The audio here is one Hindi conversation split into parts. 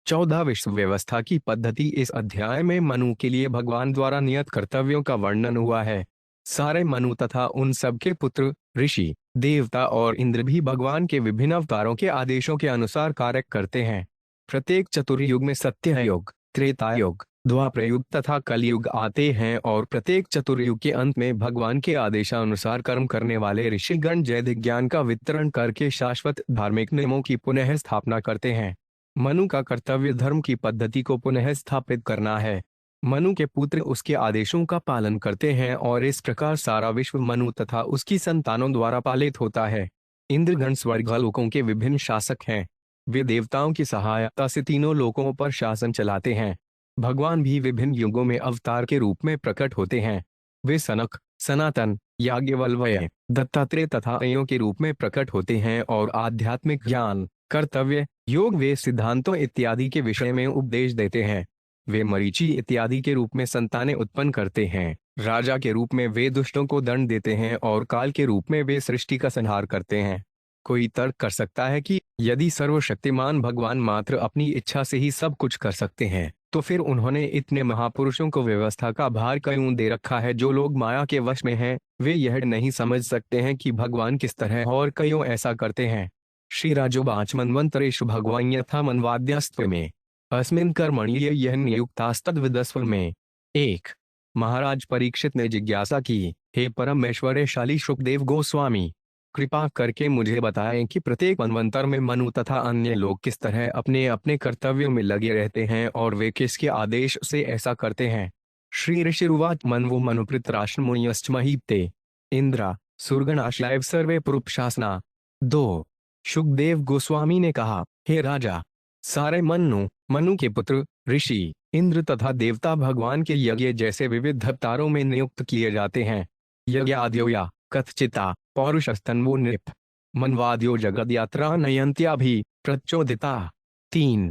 14 विश्व व्यवस्था की पद्धति। इस अध्याय में मनु के लिए भगवान द्वारा नियत कर्तव्यों का वर्णन हुआ है। सारे मनु तथा उन सबके पुत्र, ऋषि, देवता और इंद्र भी भगवान के विभिन्न अवतारों के आदेशों के अनुसार कार्य करते हैं। प्रत्येक चतुर्युग में सत्य युग, त्रेता युग, द्वापर युग तथा कलयुग आते हैं और प्रत्येक चतुर्युग के अंत में भगवान के आदेशानुसार कर्म करने वाले ऋषिगण जैविक ज्ञान का वितरण करके शाश्वत धार्मिक नियमों की पुनः स्थापना करते हैं। मनु का कर्तव्य धर्म की पद्धति को पुनः स्थापित करना है। मनु के पुत्र उसके आदेशों का पालन करते हैं और इस प्रकार सारा विश्व मनु तथा उसकी संतानों द्वारा पालित होता है। इंद्रगण स्वर्गलोकों के विभिन्न शासक हैं। वे देवताओं की सहायता से तीनों लोकों पर शासन चलाते हैं। भगवान भी विभिन्न युगों में अवतार के रूप में प्रकट होते हैं। वे सनक, सनातन, याज्ञवल्क्य, दत्तात्रेय तथा अयों के रूप में प्रकट होते हैं और आध्यात्मिक ज्ञान, कर्तव्य, योग, वे सिद्धांतों इत्यादि के विषय में उपदेश देते हैं। वे मरीचि इत्यादि के रूप में संतानें उत्पन्न करते हैं। राजा के रूप में वे दुष्टों को दंड देते हैं और काल के रूप में वे सृष्टि का संहार करते हैं। कोई तर्क कर सकता है कि यदि सर्वशक्तिमान भगवान मात्र अपनी इच्छा से ही सब कुछ कर सकते हैं, तो फिर उन्होंने इतने महापुरुषों को व्यवस्था का भार क्यों दे रखा है। जो लोग माया के वश में हैं, वे यह नहीं समझ सकते हैं कि भगवान किस तरह और क्यों ऐसा करते हैं। श्री राजोवाच मन्वन्तरेषु भगवान् यथा मन्वाद्यस्त्व में अस्मिन् कर्मणि यह नियुक्तास्तद्विदस्व में। एक महाराज परीक्षित ने जिज्ञासा की, हे परमेश्वरशाली शुकदेव गोस्वामी, कृपा करके मुझे बताएं कि प्रत्येक मनवंतर में मनु तथा अन्य लोग किस तरह अपने अपने कर्तव्यों में लगे रहते हैं और वे किसके आदेश से ऐसा करते हैं। श्री ऋषिरुवाच मन्वो मनुपृतराश्रमुनियश्च महीपते इंद्रा सुरगणाश्लायव सर्वे पुरुषासना। 2 शुकदेव गोस्वामी ने कहा, हे राजा, सारे मनु के पुत्र, ऋषि, इंद्र तथा देवता भगवान के यज्ञ जैसे विविध अवतारों में नियुक्त किए जाते हैं। यज्ञाद्योया कथचिता पौरुषस्तन्वो नृप मनवाद्यो जगद यात्रा नयंत्या भी प्रचोदिता। 3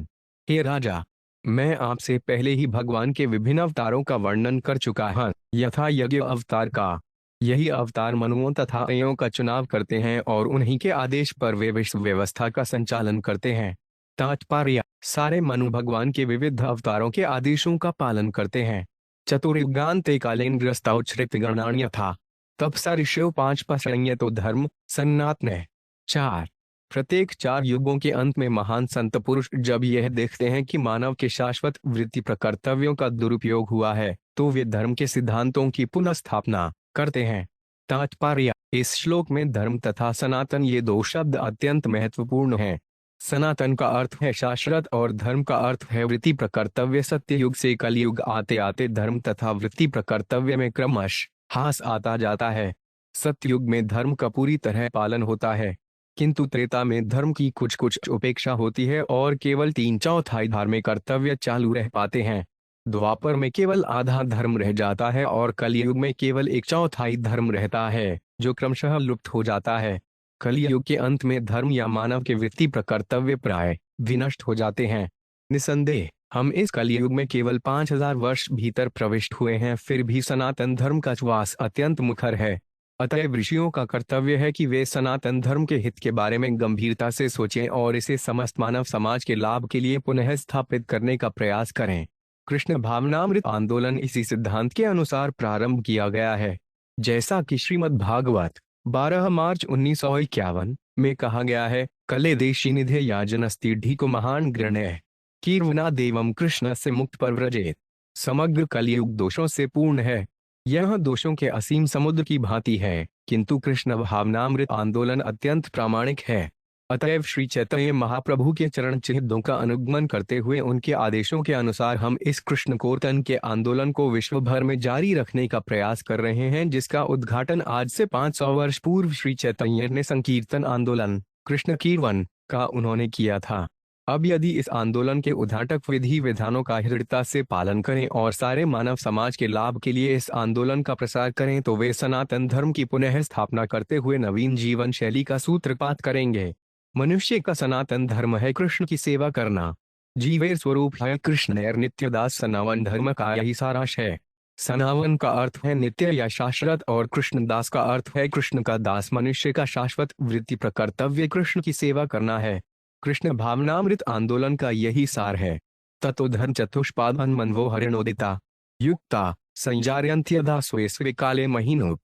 हे राजा, मैं आपसे पहले ही भगवान के विभिन्न अवतारों का वर्णन कर चुका हूँ। यथा यज्ञ अवतार का, यही अवतार मनुओं तथा अयों का चुनाव करते हैं और उन्हीं के आदेश पर वे विश्व व्यवस्था का संचालन करते हैं। तात्पर्य, सारे मनु भगवान के विविध अवतारों के आदेशों का पालन करते हैं। चतुर्युगान्ते कालेन्द्रस्तौच्छ्रित गणान्य था तपसा ऋषियों 5 पसंयतो धर्म सन्नात्न। 4 प्रत्येक 4 युगों के अंत में महान संत पुरुष जब यह देखते हैं कि मानव के शाश्वत वृत्ति प्रकर्तव्यों का दुरुपयोग हुआ है, तो वे धर्म के सिद्धांतों की पुनः स्थापना करते हैं। तात्पर्य, इस श्लोक में धर्म तथा सनातन ये 2 शब्द अत्यंत महत्वपूर्ण हैं। सनातन का अर्थ है शाश्वत और धर्म का अर्थ है वृत्ति प्रकर्तव्य। सत्य युग से कलयुग आते आते धर्म तथा वृत्ति प्रकर्तव्य में क्रमश ह्रास आता जाता है। सत्ययुग में धर्म का पूरी तरह पालन होता है, किंतु त्रेता में धर्म की कुछ कुछ उपेक्षा होती है और केवल 3/4 धार्मिक कर्तव्य चालू रह पाते हैं। द्वापर में केवल आधा धर्म रह जाता है और कलयुग में केवल 1/4 धर्म रहता है, जो क्रमशः लुप्त हो जाता है। कलयुग के अंत में धर्म या मानव के वृत्ति प्रकर्तव्य प्राय विनष्ट हो जाते हैं। निसंदेह हम इस कलयुग में केवल 5000 वर्ष भीतर प्रविष्ट हुए हैं, फिर भी सनातन धर्म का श्वास अत्यंत मुखर है। अतएव ऋषियों का कर्तव्य है कि वे सनातन धर्म के हित के बारे में गंभीरता से सोचें और इसे समस्त मानव समाज के लाभ के लिए पुनः स्थापित करने का प्रयास करें। कृष्ण भावनामृत आंदोलन इसी सिद्धांत के अनुसार प्रारंभ किया गया है। जैसा कि श्रीमद् भागवत 12 मार्च 1951 में कहा गया है, कले देशी निधे याजनस्तीढ़ी को महान गृणय कीर्वना देवम कृष्ण से मुक्त पर व्रजेत। समग्र कलयुग दोषों से पूर्ण है। यह दोषों के असीम समुद्र की भांति है, किंतु कृष्ण भावनामृत आंदोलन अत्यंत प्रामाणिक है। अतएव श्री चैतन्य महाप्रभु के चरण चिह्नों का अनुगमन करते हुए उनके आदेशों के अनुसार हम इस कृष्ण कीर्तन के आंदोलन को विश्व भर में जारी रखने का प्रयास कर रहे हैं, जिसका उद्घाटन आज से 500 वर्ष पूर्व श्री चैतन्य ने संकीर्तन आंदोलन कृष्ण कीर्तन का उन्होंने किया था। अब यदि इस आंदोलन के उद्घाटक विधि विधानों का दृढ़ता से पालन करें और सारे मानव समाज के लाभ के लिए इस आंदोलन का प्रसार करें, तो वे सनातन धर्म की पुनः स्थापना करते हुए नवीन जीवन शैली का सूत्रपात करेंगे। मनुष्य का सनातन धर्म है कृष्ण की सेवा करना। जीवेर स्वरूप है कृष्ण और नित्यदास सनातन धर्म का यही सारांश है। सनातन का अर्थ है नित्य या शाश्वत और कृष्णदास का अर्थ है कृष्ण का दास। मनुष्य का शाश्वत वृत्ति प्रकर्तव्य कृष्ण की सेवा करना है। कृष्ण भावनामृत आंदोलन का यही सार है। ततो धर्म चतुष्पादन मनवो हरिणोदिता युक्ता संजार्यन्त्यधा स्वे स्वे काले महीनोप।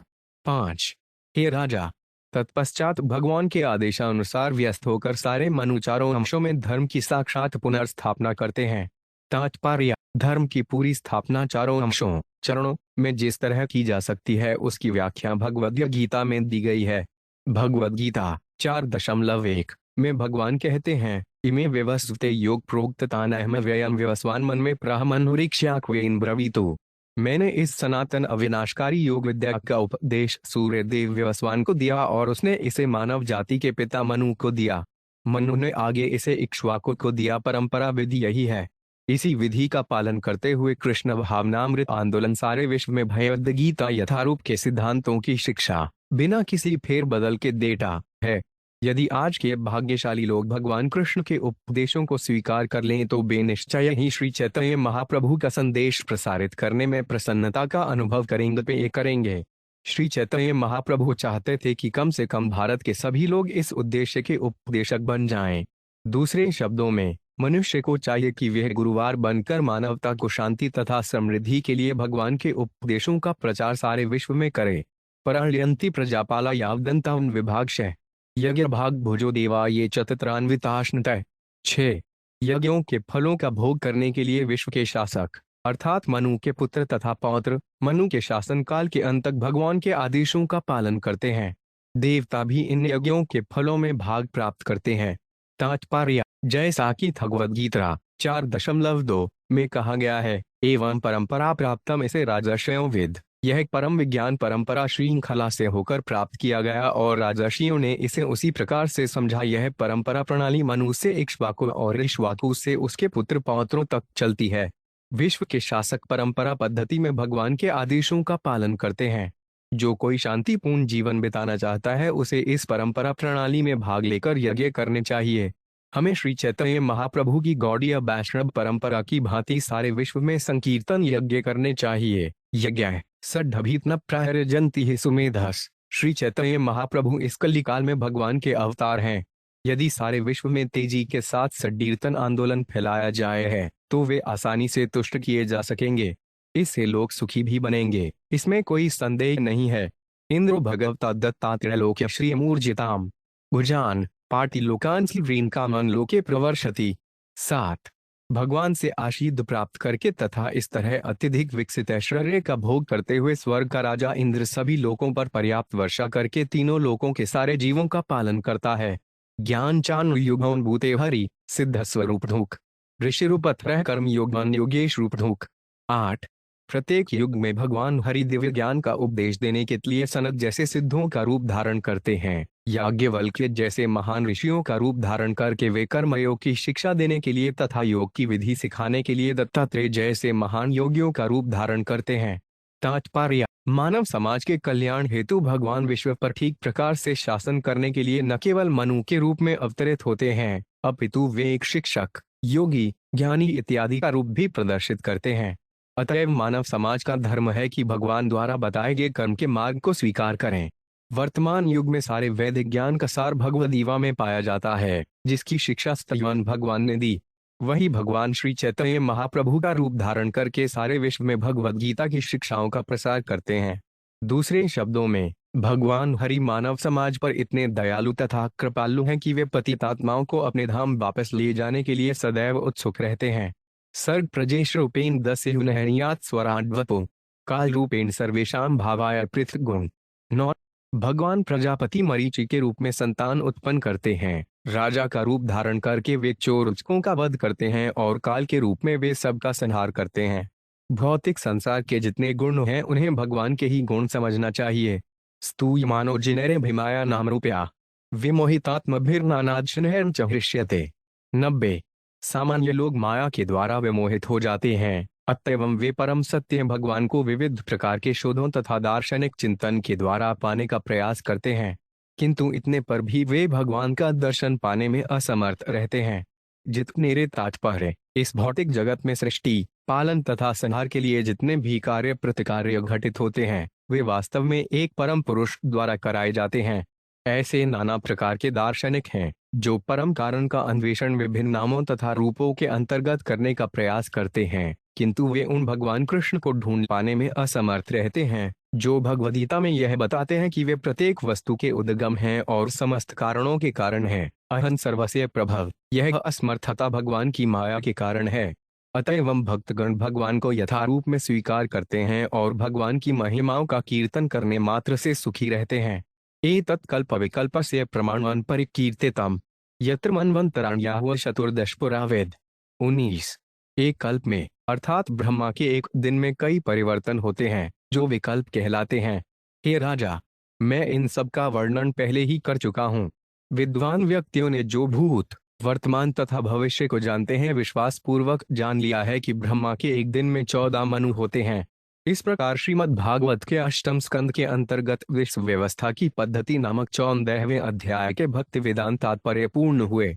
5। हे राजा, तत्पश्चात भगवान के आदेशानुसार व्यस्त होकर सारे मनु चारों अंशों में धर्म की साक्षात पुनर्स्थापना करते हैं। तात्पर्य: धर्म की पूरी स्थापना चारों अंशों चरणों में जिस तरह की जा सकती है उसकी व्याख्या भगवद गीता में दी गई है। भगवद गीता 4.1 में भगवान कहते हैं, इमे व्यवस्ते योग प्रोक्ततानहम व्ययम व्यवस्वान मन में प्राहमनुरीक्ष्याक्वेन ब्रवीतु। मैंने इस सनातन अविनाशकारी योग विद्या का उपदेश सूर्य देव व्यवस्वान को दिया और उसने इसे मानव जाति के पिता मनु को दिया। मनु ने आगे इसे इक्ष्वाकु को दिया। परंपरा विधि यही है। इसी विधि का पालन करते हुए कृष्ण भावनामृत आंदोलन सारे विश्व में भगवद गीता यथारूप के सिद्धांतों की शिक्षा बिना किसी फेर बदल के देता है। यदि आज के भाग्यशाली लोग भगवान कृष्ण के उपदेशों को स्वीकार कर लें तो बेनिश्चय ही श्री चैतन्य महाप्रभु का संदेश प्रसारित करने में प्रसन्नता का अनुभव करेंगे। श्री चैतन्य महाप्रभु चाहते थे कि कम से कम भारत के सभी लोग इस उद्देश्य के उपदेशक बन जाएं। दूसरे शब्दों में, मनुष्य को चाहिए कि वह गुरुवार बनकर मानवता को शांति तथा समृद्धि के लिए भगवान के उपदेशों का प्रचार सारे विश्व में करे। परहण्यन्ति प्रजापाला यावदन्तं विभागशः यज्ञ भाग भुजो देवा ये चतुत्रान्विताश्नतः। 6। यज्ञों के फलों का भोग करने के लिए विश्व के शासक अर्थात मनु के पुत्र तथा पौत्र मनु के शासन काल के अंत तक भगवान के आदेशों का पालन करते हैं। देवता भी इन यज्ञों के फलों में भाग प्राप्त करते हैं। तात्पर्य: जैसा कि भगवद गीता 4.2 में कहा गया है, एवं परंपरा प्राप्तम इसे राजर्षयों विद। यह परम विज्ञान परंपरा श्रृंखला से होकर प्राप्त किया गया और राजर्षियों ने इसे उसी प्रकार से समझा। यह परंपरा प्रणाली मनु से इक्ष्वाकु और इक्ष्वाकु से उसके पुत्र पौत्रों तक चलती है। विश्व के शासक परंपरा पद्धति में भगवान के आदेशों का पालन करते हैं। जो कोई शांतिपूर्ण जीवन बिताना चाहता है उसे इस परंपरा प्रणाली में भाग लेकर यज्ञ करने चाहिए। हमें श्री चैतन्य महाप्रभु की गौड़ीय वैष्णव परंपरा की भांति सारे विश्व में संकीर्तन यज्ञ करने चाहिए। यज्ञ सड्ढभीत प्रहरजन्ति ही सुमेधस। श्री चैतन्य महाप्रभु इस कलिकाल में भगवान के अवतार हैं। यदि सारे विश्व में तेजी के साथ सड्डीर्तन आंदोलन फैलाया जाए है तो वे आसानी से तुष्ट किए जा सकेंगे। इससे लोग सुखी भी बनेंगे, इसमें कोई संदेह नहीं है। इंद्रो भगवता दत्तात्रेलोक्य श्रीमूर्जिताम भुजान पार्टी लोकान कामन लोके प्रवर्षति। 7। भगवान से आशीर्वाद प्राप्त करके तथा इस तरह अत्यधिक विकसित ऐश्वर्य का भोग करते हुए स्वर्ग का राजा इंद्र सभी लोकों पर पर्याप्त वर्षा करके तीनों लोकों के सारे जीवों का पालन करता है। ज्ञान चान युगौन भूते हरि सिद्ध स्वरूप धूक ऋषि रूपत्रह कर्म योगन योगेश रूप धूक। 8। प्रत्येक युग में भगवान हरि दिव्य ज्ञान का उपदेश देने के लिए सनत जैसे सिद्धों का रूप धारण करते हैं। याज्ञवल्क्य जैसे महान ऋषियों का रूप धारण करके वे कर्मयोग की शिक्षा देने के लिए तथा योग की विधि सिखाने के लिए दत्तात्रेय जैसे महान योगियों का रूप धारण करते हैं। तात्पर्य: मानव समाज के कल्याण हेतु भगवान विश्व पर ठीक प्रकार से शासन करने के लिए न केवल मनु के रूप में अवतरित होते हैं अपितु वे एक शिक्षक, योगी, ज्ञानी इत्यादि का रूप भी प्रदर्शित करते हैं। अतएव मानव समाज का धर्म है कि भगवान द्वारा बताए गए कर्म के मार्ग को स्वीकार करें। वर्तमान युग में सारे वैदिक ज्ञान का सार भगवद गीता में पाया जाता है, जिसकी शिक्षा स्वयं भगवान ने दी। वही भगवान श्री चैतन्य महाप्रभु का रूप धारण करके सारे विश्व में भगवद गीता की शिक्षाओं का प्रसार करते हैं। दूसरे शब्दों में, भगवान हरि मानव समाज पर इतने दयालु तथा कृपालु हैं कि वे पतित आत्माओं को अपने धाम वापस ले जाने के लिए सदैव उत्सुक रहते हैं। सर्ग प्रजेश रूपेण दस्युनहनियात स्वराड्वपो काल रूपेण सर्वेशाम भावाय पृथक गुण। 9। भगवान प्रजापति मरीचि के रूप में संतान उत्पन्न करते हैं। राजा का रूप धारण करके वे चोरचकों का वध करते हैं और काल के रूप में वे सबका संहार करते हैं। भौतिक संसार के जितने गुण हैं उन्हें भगवान के ही गुण समझना चाहिए। स्तूयमानो जिनेरे भीमाया नाम रूपया विमोहितात्मभिर्नानादशनहं च हृष्यते। 90। सामान्य लोग माया के द्वारा विमोहित हो जाते हैं, अतएव वे परम सत्य भगवान को विविध प्रकार के शोधों तथा दार्शनिक चिंतन के द्वारा पाने का प्रयास करते हैं, किंतु इतने पर भी वे भगवान का दर्शन पाने में असमर्थ रहते हैं। जितने तात्पर्य इस भौतिक जगत में सृष्टि, पालन तथा संहार के लिए जितने भी कार्य प्रतिकार्य घटित होते हैं वे वास्तव में एक परम पुरुष द्वारा कराए जाते हैं। ऐसे नाना प्रकार के दार्शनिक हैं जो परम कारण का अन्वेषण विभिन्न नामों तथा रूपों के अंतर्गत करने का प्रयास करते हैं, किंतु वे उन भगवान कृष्ण को ढूंढ पाने में असमर्थ रहते हैं जो भगवद्गीता में यह बताते हैं कि वे प्रत्येक वस्तु के उद्गम हैं और समस्त कारणों के कारण हैं। अहं सर्वस्य प्रभव, यह असमर्थता भगवान की माया के कारण है। अतएव भक्तगण भगवान को यथारूप में स्वीकार करते हैं और भगवान की महिमाओं का कीर्तन करने मात्र से सुखी रहते हैं। एतत् कल्प विकल्पस्य प्रमाणवान परिकीर्तितम् यत्र मन्वन्तराण्याहुः चतुर्दश पुरा वेद। 19। एक कल्प में अर्थात ब्रह्मा के एक दिन में कई परिवर्तन होते हैं जो विकल्प कहलाते हैं। हे राजा, मैं इन सब का वर्णन पहले ही कर चुका हूँ। विद्वान व्यक्तियों ने जो भूत वर्तमान तथा भविष्य को जानते हैं विश्वास पूर्वक जान लिया है कि ब्रह्मा के एक दिन में 14 मनु होते हैं। इस प्रकार श्रीमद् भागवत के अष्टम स्कंद के अंतर्गत विश्व व्यवस्था की पद्धति नामक 14वें अध्याय के भक्ति वेदांत तात्पर्य पूर्ण हुए।